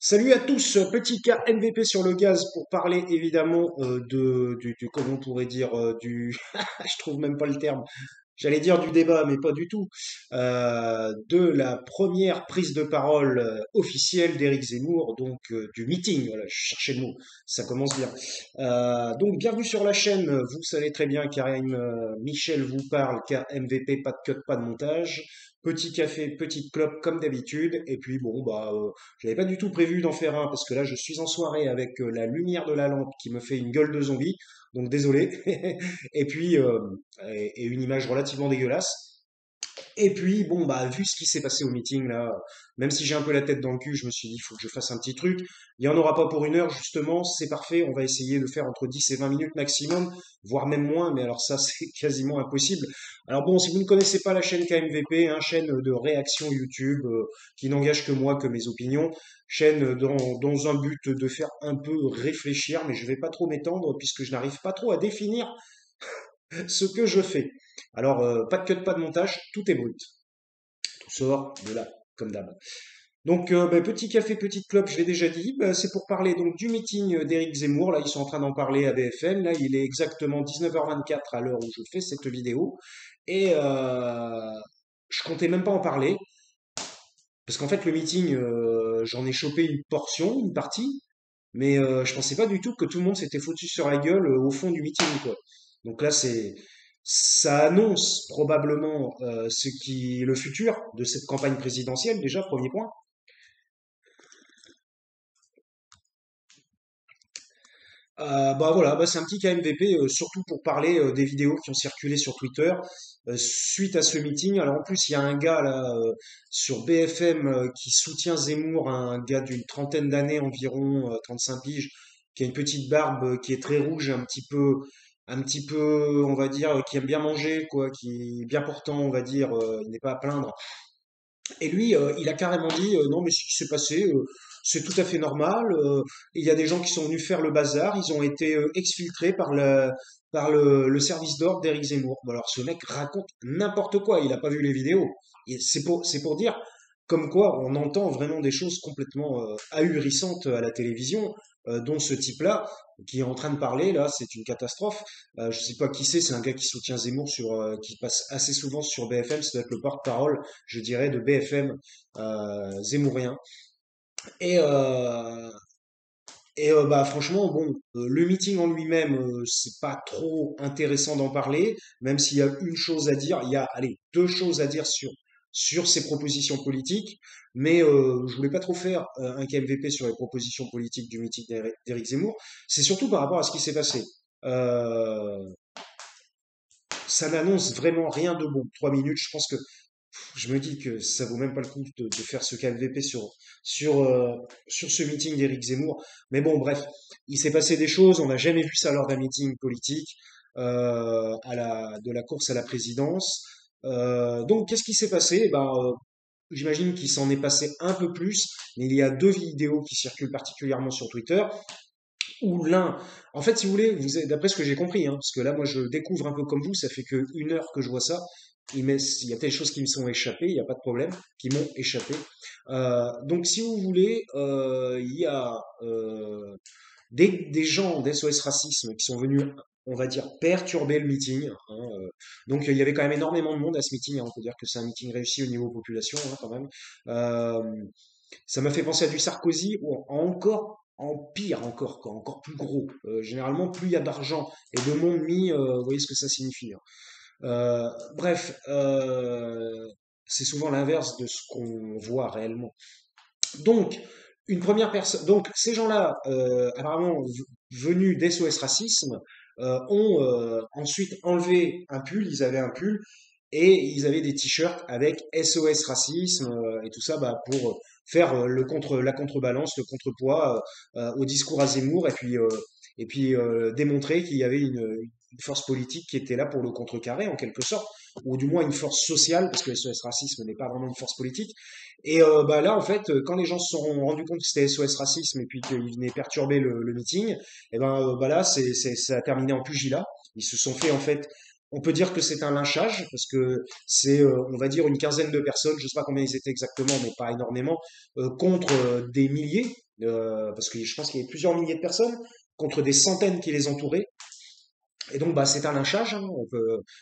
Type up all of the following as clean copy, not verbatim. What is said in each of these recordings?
Salut à tous, petit cas MVP sur le gaz pour parler évidemment comment on pourrait dire, je trouve même pas le terme, j'allais dire du débat, mais pas du tout, de la première prise de parole officielle d'Éric Zemmour, donc du meeting, voilà, je cherchais le mot, ça commence bien. Donc bienvenue sur la chaîne, vous savez très bien, Karine Michel vous parle, car MVP, pas de cut, pas de montage. Petit café, petite clope comme d'habitude, et puis bon, j'avais pas du tout prévu d'en faire un parce que là je suis en soirée avec la lumière de la lampe qui me fait une gueule de zombie, donc désolé. Et puis et une image relativement dégueulasse. Et puis, bon, vu ce qui s'est passé au meeting, là, même si j'ai un peu la tête dans le cul, je me suis dit, il faut que je fasse un petit truc. Il n'y en aura pas pour une heure, justement, c'est parfait. On va essayer de faire entre 10 et 20 minutes maximum, voire même moins, mais alors ça, c'est quasiment impossible. Alors bon, si vous ne connaissez pas la chaîne KMVP, hein, chaîne de réaction YouTube, qui n'engage que moi, que mes opinions, chaîne dans un but de faire un peu réfléchir, mais je vais pas trop m'étendre, puisque je n'arrive pas trop à définir ce que je fais. Alors, pas de cut, pas de montage, tout est brut. Tout sort de là, comme d'hab. Donc, petit café, petite clope, je l'ai déjà dit, c'est pour parler donc du meeting d'Éric Zemmour. Là, ils sont en train d'en parler à BFM. Là, il est exactement 19h24 à l'heure où je fais cette vidéo. Et je comptais même pas en parler, parce qu'en fait, le meeting, j'en ai chopé une portion, une partie, mais je pensais pas du tout que tout le monde s'était foutu sur la gueule au fond du meeting, quoi. Donc là, ça annonce probablement le futur de cette campagne présidentielle, déjà, premier point. Voilà, c'est un petit KMVP, surtout pour parler des vidéos qui ont circulé sur Twitter suite à ce meeting. Alors en plus, il y a un gars là sur BFM qui soutient Zemmour, un gars d'une trentaine d'années environ, 35 piges, qui a une petite barbe qui est très rouge, un petit peu, on va dire, qui aime bien manger, quoi, qui est bien portant, on va dire, il n'est pas à plaindre. Et lui, il a carrément dit non, mais ce qui s'est passé, c'est tout à fait normal. Il y a des gens qui sont venus faire le bazar, ils ont été exfiltrés par le service d'ordre d'Éric Zemmour. Bon, alors ce mec raconte n'importe quoi, il n'a pas vu les vidéos. Et c'est pour dire comme quoi on entend vraiment des choses complètement ahurissantes à la télévision, dont ce type-là qui est en train de parler là, c'est une catastrophe. Je sais pas qui c'est un gars qui soutient Zemmour qui passe assez souvent sur BFM, ça doit être le porte-parole, je dirais, de BFM zémourien. Et, euh, franchement, bon, le meeting en lui-même, c'est pas trop intéressant d'en parler, même s'il y a une chose à dire, il y a, allez, deux choses à dire sur ces propositions politiques, mais je voulais pas trop faire un KMVP sur les propositions politiques du meeting d'Éric Zemmour, c'est surtout par rapport à ce qui s'est passé. Euh, Ça n'annonce vraiment rien de bon. 3 minutes, je pense que je me dis que ça vaut même pas le coup de faire ce KLVP sur, euh, sur ce meeting d'Éric Zemmour. Mais bon, bref, il s'est passé des choses, on n'a jamais vu ça lors d'un meeting politique de la course à la présidence. Donc, qu'est-ce qui s'est passé? J'imagine qu'il s'en est passé un peu plus, mais il y a deux vidéos qui circulent particulièrement sur Twitter ou l'un. En fait, si vous voulez, d'après ce que j'ai compris, hein, parce que là, moi, je découvre un peu comme vous, ça fait que 1 heure que je vois ça. Il y a des choses qui me sont échappées, il n'y a pas de problème, qui m'ont échappé. Donc, si vous voulez, il y a des gens d'SOS Racisme qui sont venus, on va dire, perturber le meeting, hein. Donc, il y avait quand même énormément de monde à ce meeting, hein. On peut dire que c'est un meeting réussi au niveau population, hein, quand même. Euh, Ça m'a fait penser à du Sarkozy, ou en pire encore, quoi, encore plus gros. Généralement, plus il y a d'argent et de monde mis, vous voyez ce que ça signifie, hein. Bref, c'est souvent l'inverse de ce qu'on voit réellement. Donc, une première personne, donc ces gens-là, apparemment venus d'SOS Racisme, ont ensuite enlevé un pull. Ils avaient un pull et ils avaient des t-shirts avec SOS Racisme et tout ça, pour faire la contrebalance, le contrepoids au discours à Zemmour et puis démontrer qu'il y avait une force politique qui était là pour le contrecarrer en quelque sorte, ou du moins une force sociale, parce que SOS Racisme n'est pas vraiment une force politique. Et là, en fait, quand les gens se sont rendus compte que c'était SOS Racisme et puis qu'ils venaient perturber le meeting, et là, ça a terminé en pugilat. Ils se sont fait, en fait, On peut dire que c'est un lynchage parce que c'est, on va dire, une quinzaine de personnes, je sais pas combien ils étaient exactement, mais pas énormément, contre des milliers, parce que je pense qu'il y avait plusieurs milliers de personnes, contre des centaines qui les entouraient. Et donc, bah, c'est un lynchage, hein,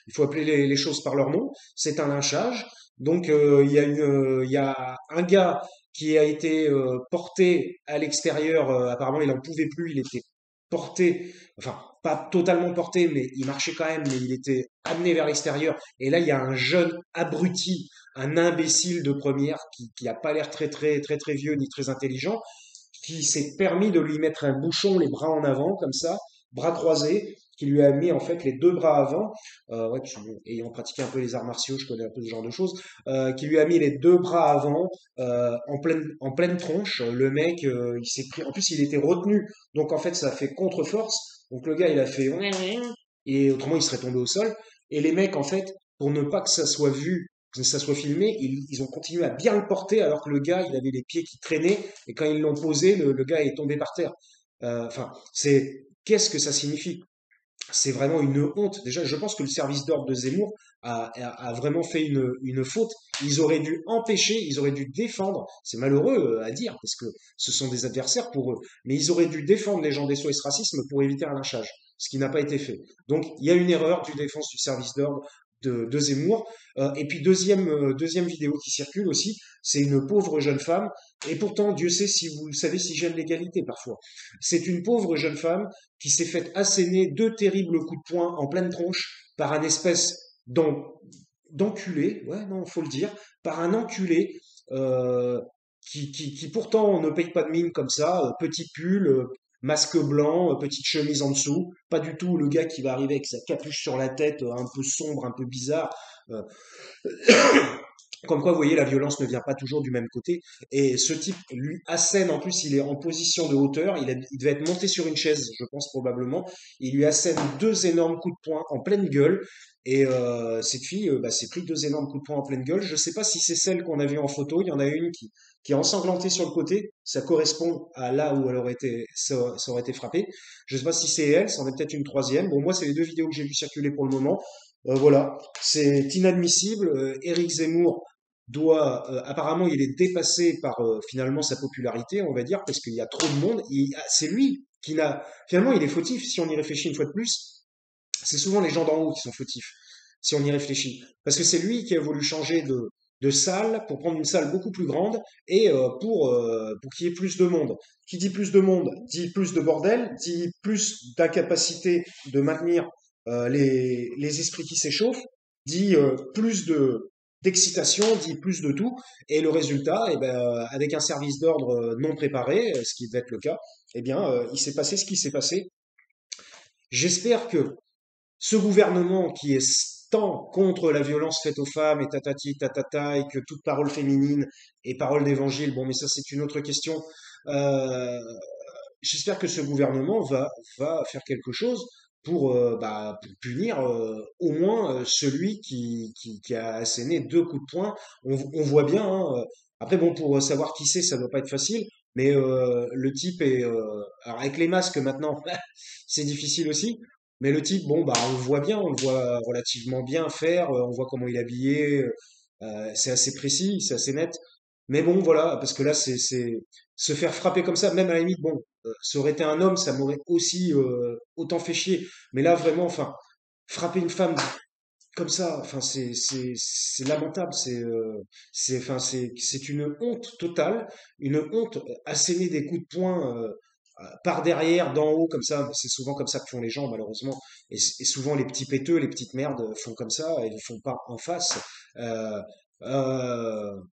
il faut appeler les choses par leur nom. C'est un lynchage. Donc, il y a un gars qui a été porté à l'extérieur. Apparemment, il en pouvait plus. Il était porté, enfin, pas totalement porté, mais il marchait quand même. Mais il était amené vers l'extérieur. Et là, il y a un jeune abruti, un imbécile de première qui a pas l'air très vieux ni très intelligent, qui s'est permis de lui mettre un bouchon, les bras en avant, comme ça, bras croisés, qui lui a mis en fait les deux bras avant, ouais, ayant pratiqué un peu les arts martiaux, je connais un peu ce genre de choses, qui lui a mis les deux bras avant, en pleine tronche. Le mec, il s'est pris, en plus il était retenu, donc en fait ça fait contre-force. Donc le gars il a fait et autrement il serait tombé au sol. Et les mecs en fait, pour ne pas que ça soit vu, que ça soit filmé, ils ont continué à bien le porter alors que le gars il avait les pieds qui traînaient et quand ils l'ont posé, le gars est tombé par terre. Enfin, qu'est-ce que ça signifie? C'est vraiment une honte. Déjà, je pense que le service d'ordre de Zemmour a vraiment fait une faute. Ils auraient dû empêcher, ils auraient dû défendre. C'est malheureux à dire parce que ce sont des adversaires pour eux, mais ils auraient dû défendre les gens des SOS Racisme pour éviter un lynchage, ce qui n'a pas été fait. Donc, il y a une erreur du défense du service d'ordre de Zemmour. Et puis deuxième vidéo qui circule aussi, c'est une pauvre jeune femme. Et pourtant, Dieu sait si vous savez si j'aime l'égalité parfois. C'est une pauvre jeune femme qui s'est fait asséner deux terribles coups de poing en pleine tronche par un espèce d'enculé, ouais, non, faut le dire, par un enculé euh, qui pourtant ne paye pas de mine comme ça, petit pull, masque blanc, petite chemise en dessous, pas du tout le gars qui va arriver avec sa capuche sur la tête, un peu sombre, un peu bizarre. euh, Comme quoi, vous voyez, la violence ne vient pas toujours du même côté. Et ce type, lui, assène, en plus, il est en position de hauteur. Il devait être monté sur une chaise, je pense probablement. Il lui assène deux énormes coups de poing en pleine gueule. Et cette fille bah, s'est pris deux énormes coups de poing en pleine gueule. Je ne sais pas si c'est celle qu'on a vue en photo. Il y en a une qui est ensanglantée sur le côté. Ça correspond à là où elle aurait été, ça aurait été frappée. Je ne sais pas si c'est elle, c'en est peut-être une troisième. Bon, moi, c'est les deux vidéos que j'ai vues circuler pour le moment. Voilà, c'est inadmissible. Éric Zemmour apparemment, il est dépassé par finalement sa popularité, on va dire, parce qu'il y a trop de monde. C'est lui qui n'a. Finalement, il est fautif. Si on y réfléchit une fois de plus, c'est souvent les gens d'en haut qui sont fautifs. Si on y réfléchit, parce que c'est lui qui a voulu changer de salle pour prendre une salle beaucoup plus grande et pour qu'il y ait plus de monde. Qui dit plus de monde dit plus de bordel, dit plus d'incapacité de maintenir les esprits qui s'échauffent, dit plus de d'excitation, dit plus de tout, et le résultat, eh ben, avec un service d'ordre non préparé, ce qui devait être le cas, eh bien, il s'est passé ce qui s'est passé. J'espère que ce gouvernement qui est tant contre la violence faite aux femmes et tatati tatata et que toute parole féminine est parole d'évangile, bon mais ça c'est une autre question. Euh, J'espère que ce gouvernement va faire quelque chose pour punir au moins celui qui a asséné deux coups de poing. On voit bien, hein, après bon pour savoir qui c'est, ça doit pas être facile, mais le type est alors avec les masques maintenant, c'est difficile aussi. Mais le type, bon, bah, on le voit bien, on le voit relativement bien faire, on voit comment il est habillé, c'est assez précis, c'est assez net. Mais bon, voilà, parce que là, se faire frapper comme ça, même à la limite, bon, ça aurait été un homme, ça m'aurait aussi autant fait chier. Mais là, vraiment, enfin, frapper une femme comme ça, enfin, c'est lamentable, enfin, c'est une honte totale, une honte. Asséner des coups de poing par derrière, d'en haut, comme ça, c'est souvent comme ça que font les gens, malheureusement. Et souvent, les petits péteux, les petites merdes font comme ça, et ne font pas en face. Euh,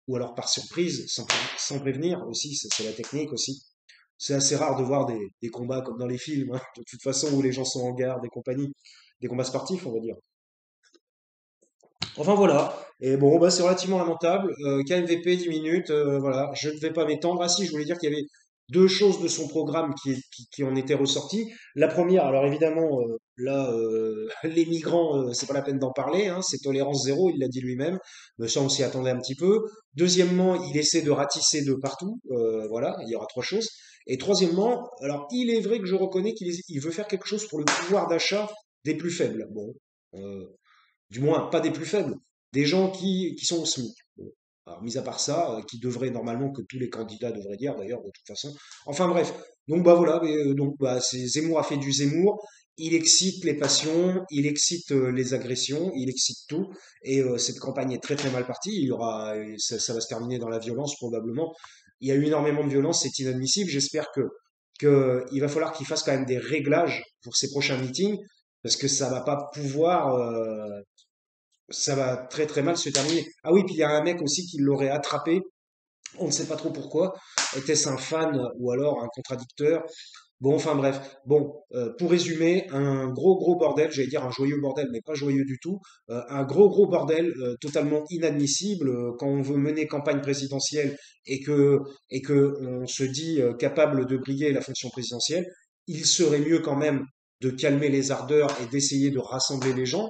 ou alors par surprise, sans prévenir aussi, c'est la technique aussi. C'est assez rare de voir des combats comme dans les films, hein, de toute façon, où les gens sont en garde et compagnie. Des combats sportifs, on va dire. Enfin voilà. Et bon, bah, c'est relativement lamentable. KMVP 10 minutes, voilà. Je ne vais pas m'étendre. Ah si, je voulais dire qu'il y avait deux choses de son programme qui en étaient ressorties. La première, alors évidemment, là, les migrants, c'est pas la peine d'en parler, hein, c'est tolérance zéro, il l'a dit lui-même. Mais ça, on s'y attendait un petit peu. Deuxièmement, il essaie de ratisser de partout. Voilà, il y aura trois choses. Et troisièmement, alors il est vrai que je reconnais il veut faire quelque chose pour le pouvoir d'achat des plus faibles. Bon, Du moins, pas des plus faibles, des gens qui sont au SMIC. Bon. Alors, mis à part ça, qui devrait normalement, que tous les candidats devraient dire d'ailleurs, de toute façon. Enfin bref, donc bah voilà, donc bah, Zemmour a fait du Zemmour, il excite les passions, il excite les agressions, il excite tout, et cette campagne est très très mal partie, ça va se terminer dans la violence probablement. Il y a eu énormément de violence, c'est inadmissible, j'espère que il va falloir qu'il fasse quand même des réglages pour ses prochains meetings, parce que ça va pas pouvoir, ça va très très mal se terminer. Ah oui, puis il y a un mec aussi qui l'aurait attrapé, on ne sait pas trop pourquoi. Était-ce un fan ou alors un contradicteur? Bon, enfin bref. Bon, pour résumer, un gros gros bordel, j'allais dire un joyeux bordel, mais pas joyeux du tout. Un gros gros bordel totalement inadmissible quand on veut mener campagne présidentielle et que on se dit capable de briguer la fonction présidentielle. Il serait mieux quand même de calmer les ardeurs et d'essayer de rassembler les gens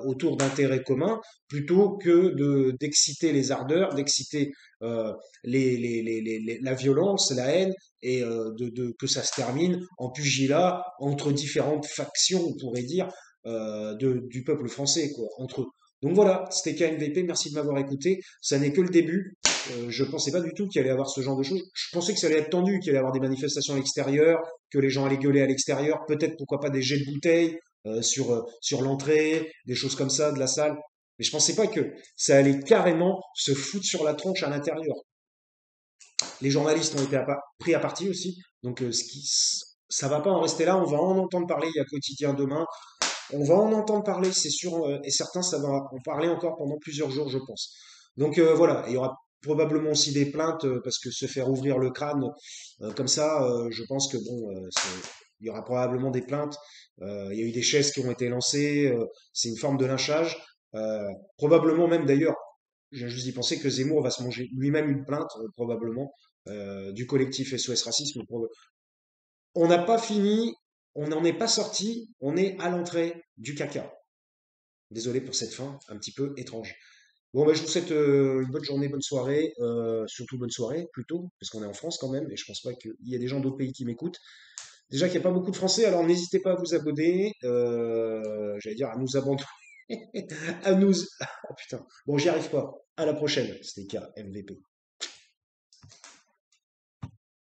autour d'intérêts communs plutôt que de d'exciter les ardeurs, d'exciter la violence, la haine et que ça se termine en pugilat entre différentes factions, on pourrait dire, du peuple français, quoi, entre eux. Donc voilà, c'était KMVP, merci de m'avoir écouté. Ça n'est que le début. Je pensais pas du tout qu'il allait y avoir ce genre de choses. Je pensais que ça allait être tendu, qu'il allait y avoir des manifestations à l'extérieur, que les gens allaient gueuler à l'extérieur, peut-être pourquoi pas des jets de bouteilles sur l'entrée, des choses comme ça de la salle. Mais je pensais pas que ça allait carrément se foutre sur la tronche à l'intérieur. Les journalistes ont été pris à partie aussi. Donc, ça va pas en rester là. On va en entendre parler. Il y a Quotidien demain. On va en entendre parler, c'est sûr et certain. Ça va en parler encore pendant plusieurs jours, je pense. Donc, voilà. Et il y aura probablement aussi des plaintes parce que se faire ouvrir le crâne comme ça, je pense que bon, il y aura probablement des plaintes. Il y a eu des chaises qui ont été lancées. C'est une forme de lynchage. Probablement même d'ailleurs, j'ai juste y penser que Zemmour va se manger lui-même une plainte, probablement, du collectif SOS Racisme. On n'a pas fini, on n'en est pas sorti, on est à l'entrée du caca. Désolé pour cette fin un petit peu étrange. Bon, ben, je vous souhaite une bonne journée, bonne soirée, surtout bonne soirée plutôt, parce qu'on est en France quand même, et je pense pas qu'il y a des gens d'autres pays qui m'écoutent. Déjà qu'il n'y a pas beaucoup de Français, alors n'hésitez pas à vous abonner, j'allais dire à nous abonner, à nous... Oh putain, bon j'y arrive pas. À la prochaine, c'était KMVP.